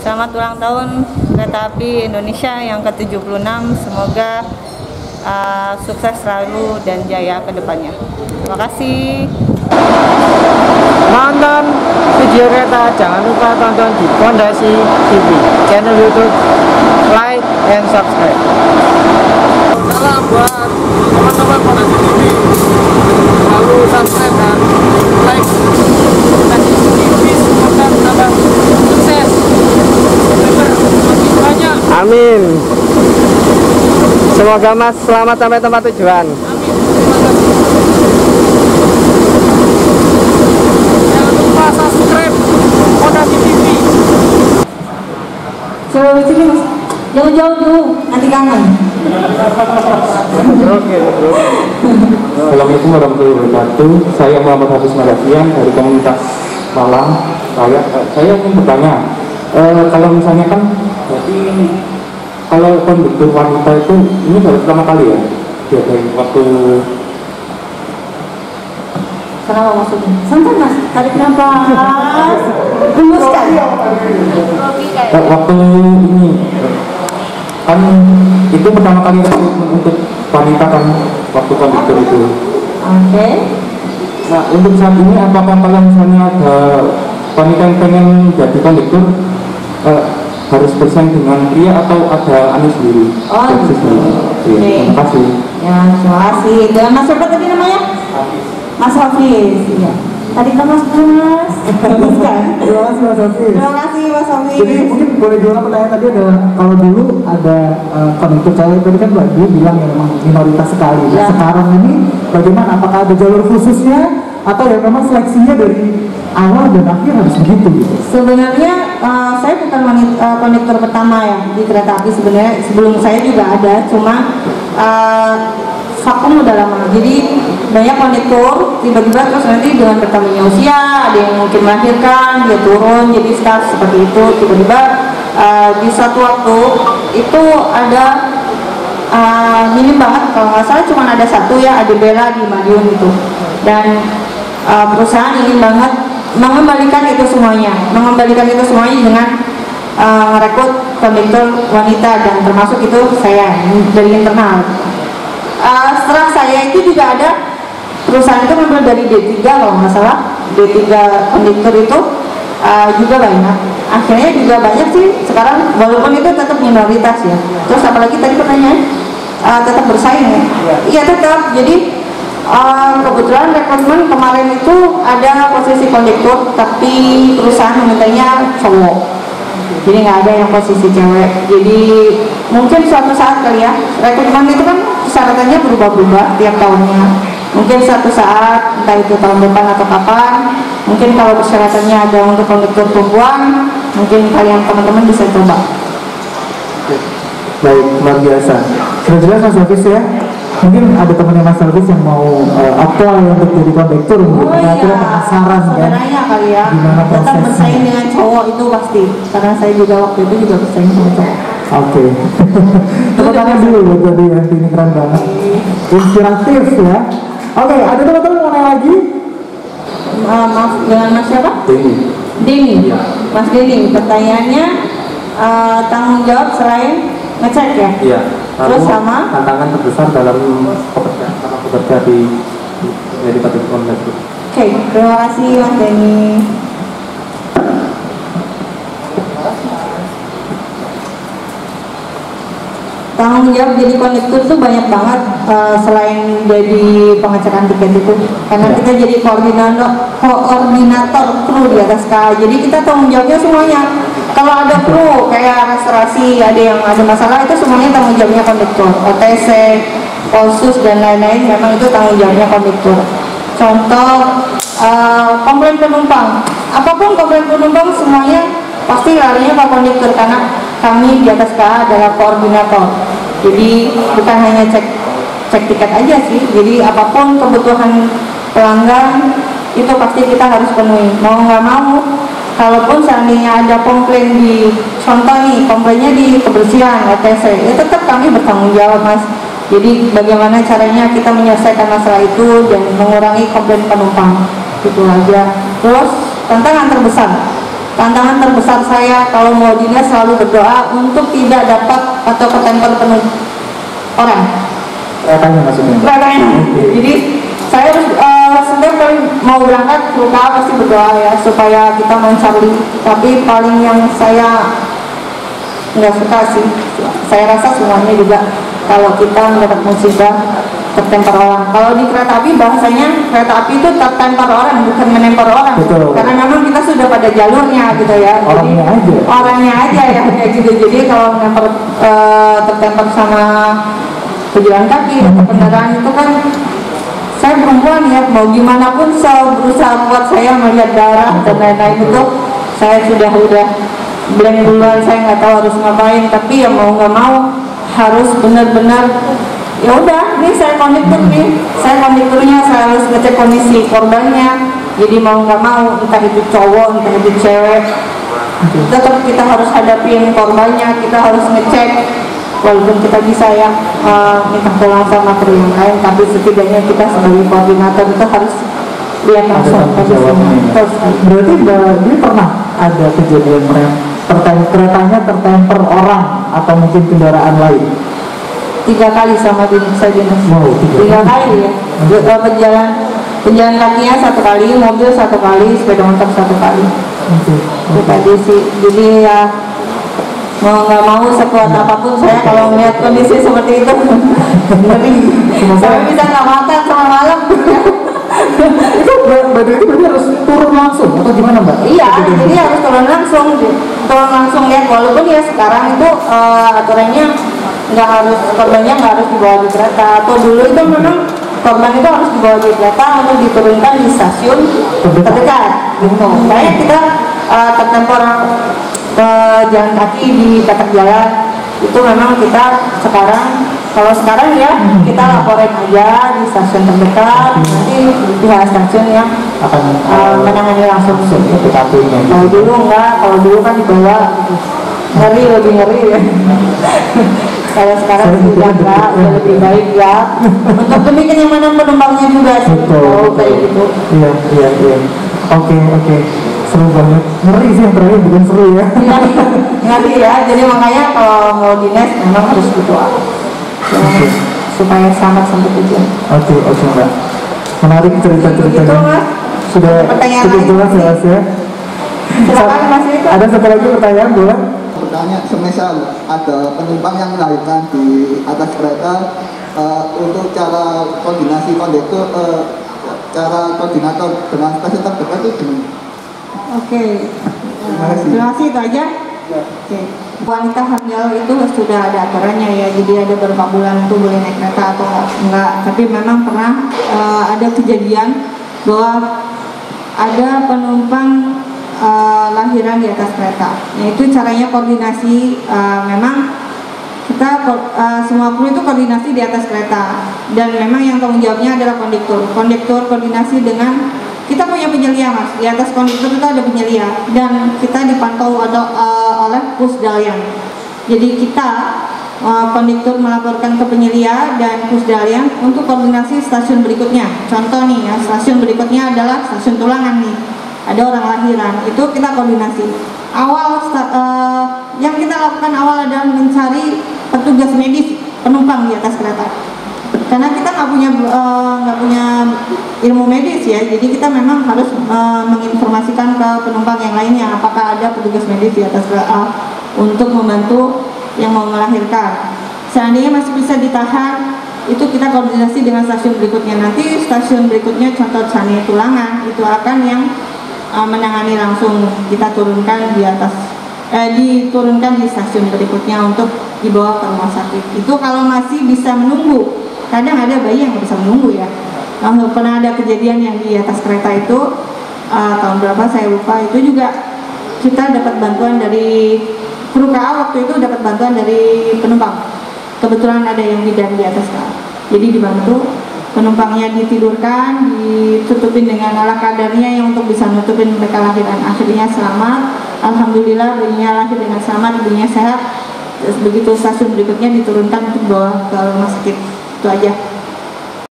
Selamat ulang tahun Kereta Api Indonesia yang ke-76. Semoga sukses selalu dan jaya ke depannya. Terima kasih. Nonton video kereta, jangan lupa tonton di Pondasi TV, channel YouTube, like and subscribe. Salam buat teman-teman Pondasi TV, lalu subscribe dan like Pondasi TV, semoga menambah sukses, semakin banyak. Amin. Semoga Mas selamat sampai tempat tujuan. Amin. Terima kasih. Jangan lupa subscribe Pondasi TV. Coba sini Mas, jauh-jauh dulu, nanti kangen. Assalamualaikum warahmatullahi wabarakatuh. Saya Muhammad Hafiz Marafian dari komunitas Malang. Saya ingin bertanya, kalau misalnya kan, berarti kalau konduktor wanita itu ini baru pertama kali ya? Dari waktu Kenapa maksudnya? Santai Mas, tarik nafas, hembuskan. waktu ini kan itu pertama kali untuk wanita kan, waktu konduktor itu. Oke. Nah, untuk saat ini apakah kalau misalnya ada wanita yang pengen jadi konduktor harus bersaing dengan pria atau ada anu sendiri? Oh, Seleksi sendiri. Iya, oke. terima kasih. Ya, terima kasih. Dengan Mas siapa tadi namanya? Mas Hafiz. Iya. Tadi kan Mas Mas. Hembuskan. Terima kasih Mas Hafiz. Terima kasih Mas Hafiz. Jadi mungkin boleh diulang pertanyaan tadi adalah kalau dulu ada konduktor cewek tadi kan Mbak Dwi bilang ya memang minoritas sekali. Nah, Ya. sekarang ini bagaimana? Apakah ada jalur khususnya atau ya memang seleksinya dari awal dan akhir harus begitu gitu? Sebenarnya saya bukan konduktor pertama ya di kereta api. Sebenarnya sebelum saya juga ada, cuma vakum udah lama. Jadi banyak konduktor tiba-tiba terus nanti dengan bertambahnya usia, ada yang mungkin melahirkan, dia turun jadi staff seperti itu. Tiba-tiba di suatu waktu itu ada minim banget, kalau nggak salah cuma ada satu ya, ada Bella di Madiun itu. Dan perusahaan ingin banget mengembalikan itu semuanya dengan merekrut konduktor wanita, dan termasuk itu saya dari internal. Setelah saya itu juga ada perusahaan itu ngambil dari D3 kalau nggak salah, D3 konduktor itu juga banyak. Akhirnya juga banyak sih sekarang, walaupun itu tetap minoritas ya. Terus apalagi tadi pertanyaan, tetap bersaing ya? Iya tetap. Jadi kebetulan rekrutmen kemarin itu ada posisi konduktor, tapi perusahaan memintanya cowok. Jadi nggak ada yang posisi cewek. Jadi mungkin suatu saat kali ya, rekrutmen itu kan persyaratannya berubah-ubah tiap tahunnya. Mungkin suatu saat, entah itu tahun depan atau kapan, mungkin kalau persyaratannya ada untuk konduktor perempuan, mungkin kalian teman-teman bisa coba. Baik, luar biasa. Sudah jelas Mas Hafiz ya? Mungkin ada temannya Mas Hafiz yang mau apply untuk jadi konduktor, Oh mungkin iya, penasaran kan? sebenarnya kali ya, Gimana tetap prosesnya? bersaing dengan cowok itu pasti. Karena saya juga waktu itu juga bersaing sama cowok. Oke. Tepuk tangan dulu buat tadi ya, ini keren banget. Inspiratif ya. Oke, ada teman-teman mau nanya lagi? Maaf, dengan Mas siapa? Denny. Mas Denny, pertanyaannya tanggung jawab selain ngecek ya? Iya. Terus sama? Tantangan terbesar dalam bekerja di jadi konduktor online. Oke, terima kasih Mas Denny. Tanggung jawab jadi konduktor itu banyak banget, selain jadi pengecekan tiket itu, karena kita jadi koordinator kru di atas KA. Jadi kita tanggung jawabnya semuanya. Kalau ada kru kayak restorasi, ada yang ada masalah, itu semuanya tanggung jawabnya konduktor. OTC, Polsus dan lain-lain, memang itu tanggung jawabnya konduktor. Contoh komplain penumpang, apapun komplain penumpang semuanya pasti larinya ke konduktor, karena kami di atas KA adalah koordinator. Jadi bukan hanya cek tiket aja sih, jadi apapun kebutuhan pelanggan itu pasti kita harus penuhi, mau nggak mau. Kalaupun seandainya ada komplain di, contoh nih, komplainnya di kebersihan OTC, ya tetap kami bertanggung jawab Mas. Jadi bagaimana caranya kita menyelesaikan masalah itu dan mengurangi komplain penumpang, itu aja. Terus tantangan terbesar tantangan terbesar saya kalau mau dinas selalu berdoa untuk tidak dapat atau ketemper penuh orang. Keretanya maksudnya? Keretanya. Jadi saya setiap kali mau berangkat luka pasti berdoa ya supaya kita mencari. Tapi paling yang saya nggak suka sih, saya rasa semuanya juga kalau kita mendapat musibah tertempar orang. Kalau di kereta api bahasanya kereta api itu tertempar orang bukan menempar orang. Betul. Karena memang kita sudah pada jalurnya gitu ya. Orangnya aja ya kayak gitu. Jadi kalau tertempar sama pejalan kaki atau kendaraan itu kan, saya perempuan ya, mau gimana pun saya berusaha kuat, saya melihat darah dan lain-lain itu saya sudah blank duluan, saya nggak tahu harus ngapain. Tapi ya mau nggak mau harus benar-benar ya udah, nih saya konduktor nih, saya konduktornya, saya harus ngecek kondisi korbannya. Jadi mau nggak mau, entah itu cowok entah itu cewek, tetap kita harus hadapin korbannya, kita harus ngecek. Walaupun kita bisa ya minta tolong sama kru yang lain, tapi setidaknya kita sebagai koordinator itu harus lihat langsung kondisinya. Berarti dia pernah ada kejadian keretanya tertemper orang atau mungkin kendaraan lain? 3 kali sama saya dinas. Wow, 3 kali ya. Penjalan kakinya 1 kali, mobil 1 kali, sepeda motor 1 kali. Itu tadi sih. Jadi ya mau nggak mau sekuat apapun saya kalau melihat kondisi seperti itu ngeri. Saya bisa nggak makan sama malam. Itu berarti harus turun langsung atau gimana Mbak? Iya, jadi harus turun langsung lihat. Walaupun ya sekarang itu aturannya korbannya nggak harus dibawa di kereta. Atau dulu itu memang korban itu harus dibawa di kereta untuk diturunkan di stasiun terdekat. Gitu. Kayak kita tertempor jalan kaki di batak jalan itu memang kita kalau sekarang ya kita laporin aja di stasiun terdekat, nanti pihak stasiun yang akan menangani langsung. Kalau dulu enggak, kalau dulu kan dibawa lebih ngeri ya. Kalau sekarang sudah enggak, udah lebih baik ya. Untuk demi kenyamanan penumpangnya juga sih. Kayak gitu. Iya. Oke. Seru banget. Ngeri sih yang terakhir, bukan seru ya. Ngeri ya. Jadi makanya kalau mau dinas memang harus berdoa supaya selamat sampai tujuan. Oke Mbak. Menarik cerita-ceritanya. Sudah cukup jelas ya. Silakan Mas Eko. Ada satu lagi pertanyaan, boleh? Pertanyaan, semisal ada penumpang yang melahirkan di atas kereta, untuk cara koordinasi kondektur, cara koordinator dengan stasiun terdekat itu gimana? Oke. Terima kasih, itu aja. Oke. Wanita hamil itu sudah ada aturannya ya, jadi ada berapa bulan itu boleh naik kereta atau enggak. Tapi memang pernah ada kejadian bahwa ada penumpang lahiran di atas kereta. Nah itu caranya koordinasi, memang kita semua kru itu koordinasi di atas kereta, dan memang yang tanggung jawabnya adalah kondektur koordinasi dengan, kita punya penyelia Mas, di atas kondektur itu ada penyelia dan kita dipantau oleh Pusdalian. Jadi kita kondektur melaporkan ke penyelia dan Pusdalian untuk koordinasi stasiun berikutnya. Contoh nih ya, stasiun berikutnya adalah stasiun Tulangan nih, ada orang lahiran, itu kita koordinasi. Yang kita lakukan awal adalah mencari petugas medis penumpang di atas kereta. Karena kita nggak punya ilmu medis ya, jadi kita memang harus menginformasikan ke penumpang yang lainnya apakah ada petugas medis di atas kereta untuk membantu yang mau melahirkan. Seandainya masih bisa ditahan, itu kita koordinasi dengan stasiun berikutnya. Nanti stasiun berikutnya, contoh Cani Tulangan, itu akan yang menangani langsung, kita turunkan di atas, diturunkan di stasiun berikutnya untuk dibawa ke rumah sakit. Itu kalau masih bisa menunggu. Kadang ada bayi yang bisa menunggu ya. Pernah ada kejadian yang di atas kereta itu tahun berapa saya lupa, itu juga kita dapat bantuan dari kru KA, waktu itu dapat bantuan dari penumpang. Kebetulan ada yang bidan di atas KA, jadi dibantu, penumpangnya ditidurkan, ditutupin dengan ala kadarnya yang untuk bisa nutupin mereka lahiran. Akhirnya selamat, alhamdulillah bayinya lahir dengan selamat, ibunya sehat. Begitu stasiun berikutnya diturunkan untuk bawa ke rumah sakit. Itu aja.